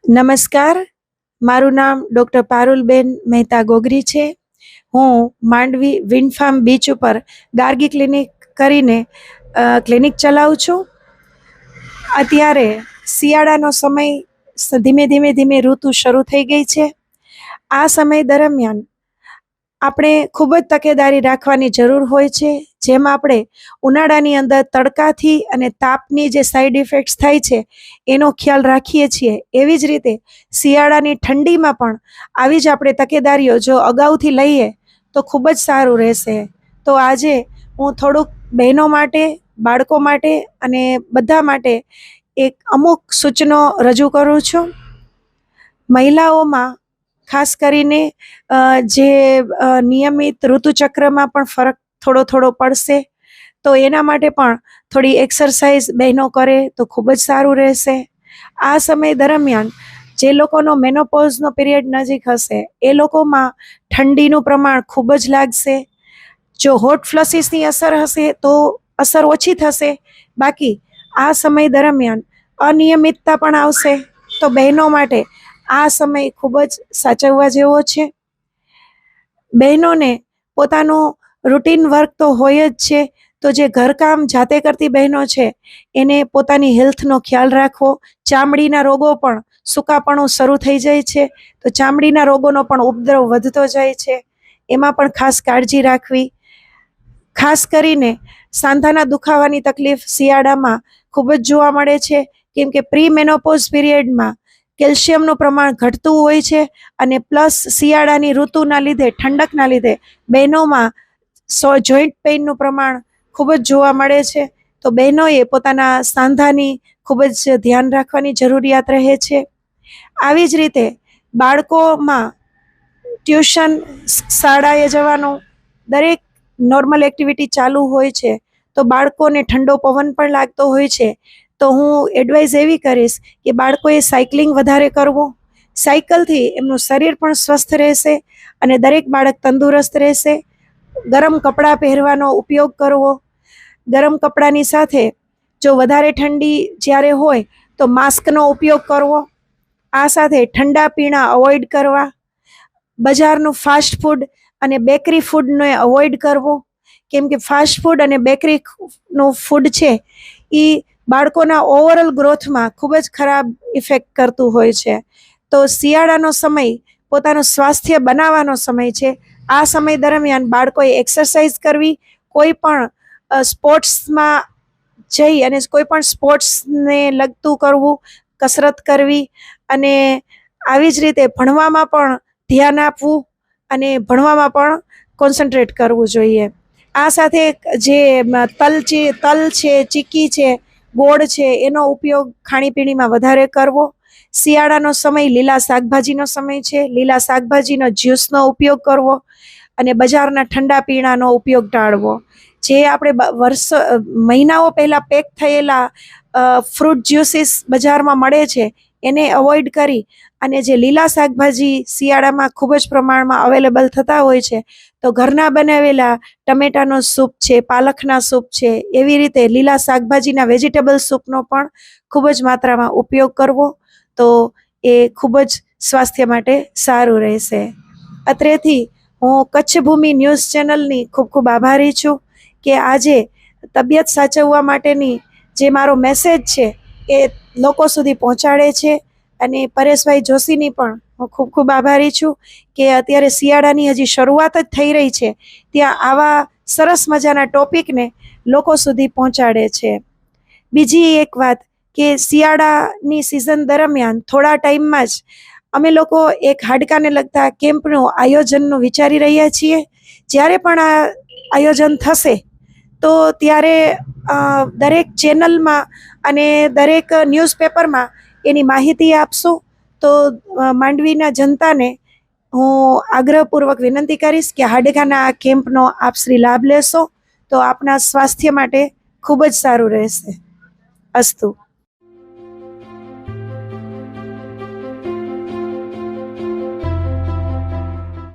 નમસ્કાર. મારું નામ ડૉક્ટર પારુલબેન મહેતા ગોગરી છે. હું માંડવી વિન્ડ ફાર્મ બીચ ઉપર ગાર્ગી ક્લિનિક કરીને ક્લિનિક ચલાવું છું. અત્યારે શિયાળાનો સમય ધીમે ધીમે ધીમે ઋતુ શરૂ થઈ ગઈ છે. આ સમય દરમિયાન આપણે ખૂબ જ તકેદારી રાખવાની જરૂર હોય છે. જેમ આપણે ઉનાળાની અંદર તડકાથી અને તાપની જે સાઈડ ઇફેક્ટ્સ થાય છે એનો ખ્યાલ રાખીએ છીએ, એવી જ રીતે શિયાળાની ઠંડીમાં પણ આવી જ આપણે તકેદારીઓ જો અગાઉથી લઈએ તો ખૂબ જ સારું રહેશે. તો આજે હું થોડુંક બહેનો માટે, બાળકો માટે અને બધા માટે એક અમુક સૂચનો રજૂ કરું છું. મહિલાઓમાં ખાસ કરીને જે નિયમિત ઋતુચક્રમાં પણ ફરક થોડો થોડો પડશે, તો એના માટે પણ થોડી એક્સરસાઇઝ બહેનો કરે તો ખૂબ જ સારું રહેશે. આ સમય દરમિયાન જે લોકોનો મેનોપોઝનો પિરિયડ નજીક હશે એ લોકોમાં ઠંડીનું પ્રમાણ ખૂબ જ લાગશે. જો હોટ ફ્લસીસની અસર હશે તો અસર ઓછી થશે, બાકી આ સમય દરમિયાન અનિયમિતતા પણ આવશે. તો બહેનો માટે આ સમય ખૂબ જ સાચવવા જેવો છે. બહેનોને પોતાનું રૂટીન વર્ક તો હોય જ છે, તો જે ઘરકામ જાતે કરતી બહેનો છે એને પોતાની હેલ્થનો ખ્યાલ રાખવો. ચામડીના રોગો પણ, સૂકાપણું શરૂ થઈ જાય છે તો ચામડીના રોગોનો પણ ઉપદ્રવ વધતો જાય છે, એમાં પણ ખાસ કાળજી રાખવી. ખાસ કરીને સાંધાના દુખાવાની તકલીફ શિયાળામાં ખૂબ જ જોવા મળે છે, કેમ કે પ્રી મેનોપોઝ પીરિયડમાં કેલ્શિયમનું પ્રમાણ ઘટતું હોય છે અને પ્લસ શિયાળાની ઋતુના લીધે, ઠંડકના લીધે બહેનોમાં જોઈન્ટ પેઇનનું પ્રમાણ ખૂબ જ જોવા મળે છે. તો બહેનોએ પોતાના સાંધાની ખૂબ જ ધ્યાન રાખવાની જરૂરિયાત રહે છે. આવી જ રીતે બાળકોમાં ટ્યુશન, શાળાએ જવાનું, દરેક નોર્મલ એક્ટિવિટી ચાલુ હોય છે, તો બાળકોને ઠંડો પવન પણ લાગતો હોય છે. તો હું એડવાઇઝ એવી કરીશ કે બાળકોએ સાયકલિંગ વધારે કરવું. સાયકલથી એમનું શરીર પણ સ્વસ્થ રહેશે અને દરેક બાળક તંદુરસ્ત રહેશે. ગરમ કપડાં પહેરવાનો ઉપયોગ કરવો. ગરમ કપડાની સાથે જો વધારે ઠંડી જ્યારે હોય તો માસ્કનો ઉપયોગ કરવો. આ સાથે ઠંડા પીણા અવોઇડ કરવા. બજારનું ફાસ્ટ ફૂડ અને બેકરી ફૂડને અવોઇડ કરવું, કેમ કે ફાસ્ટ ફૂડ અને બેકરીનું ફૂડ છે એ બાળકોના ઓવરઓલ ગ્રોથમાં ખૂબ જ ખરાબ ઇફેક્ટ કરતું હોય છે. તો શિયાળાનો સમય પોતાનું સ્વાસ્થ્ય બનાવવાનો સમય છે. આ સમય દરમિયાન બાળકોએ એક્સરસાઇઝ કરવી, કોઈ પણ સ્પોર્ટ્સમાં જઈ અને કોઈ પણ સ્પોર્ટ્સને લગતું કરવું, કસરત કરવી અને આવી જ રીતે ભણવામાં પણ ધ્યાન આપવું અને ભણવામાં પણ કોન્સન્ટ્રેટ કરવું જોઈએ. આ સાથે જે તલ છે, ચીક્કી છે, ગોળ છે, એનો ઉપયોગ ખાણીપીણીમાં વધારે કરવો. શિયાળાનો સમય લીલા શાકભાજીનો સમય છે. લીલા શાકભાજીનો જ્યુસનો ઉપયોગ કરવો અને બજારના ઠંડા પીણાનો ઉપયોગ ટાળવો. જે આપણે મહિનાઓ પહેલાં પેક થયેલા ફ્રૂટ જ્યુસીસ બજારમાં મળે છે એને અવોઇડ કરી અને જે લીલા શાકભાજી શિયાળામાં ખૂબ જ પ્રમાણમાં અવેલેબલ થતા હોય છે, તો ઘરના બનાવેલા ટમેટાનો સૂપ છે, પાલકના સૂપ છે, એવી રીતે લીલા શાકભાજીના વેજીટેબલ સૂપનો પણ ખૂબ જ માત્રામાં ઉપયોગ કરવો. તો એ ખૂબ જ સ્વાસ્થ્ય માટે સારું રહેશે. અત્રેથી હું કચ્છ ભૂમિ ન્યૂઝ ચેનલની ખૂબ ખૂબ આભારી છું કે આજે તબિયત સાચવવા માટેની જે મારો મેસેજ છે એ લોકો સુધી પહોંચાડે છે. અને પરેશભાઈ જોશીની પણ હું ખૂબ ખૂબ આભારી છું કે અત્યારે શિયાળાની હજી શરૂઆત જ થઈ રહી છે ત્યાં આવા સરસ મજાના ટોપિકને લોકો સુધી પહોંચાડે છે. બીજી એક વાત કે શિયાળાની સિઝન દરમિયાન થોડા ટાઈમમાં જ અમે લોકો એક હાડકાને લગતા કેમ્પનું આયોજનનું વિચારી રહ્યા છીએ. જ્યારે પણ આ આયોજન થશે તો ત્યારે દરેક ચેનલમાં અને દરેક ન્યૂઝપેપરમાં એની માહિતી આપશું. તો માંડવીના જનતાને હું આગ્રહપૂર્વક વિનંતી કરીશ કે હાડકાના આ કેમ્પનો આપ શ્રી લાભ લેશો તો આપના સ્વાસ્થ્ય માટે ખૂબ જ સારું રહેશે. અસ્તુ.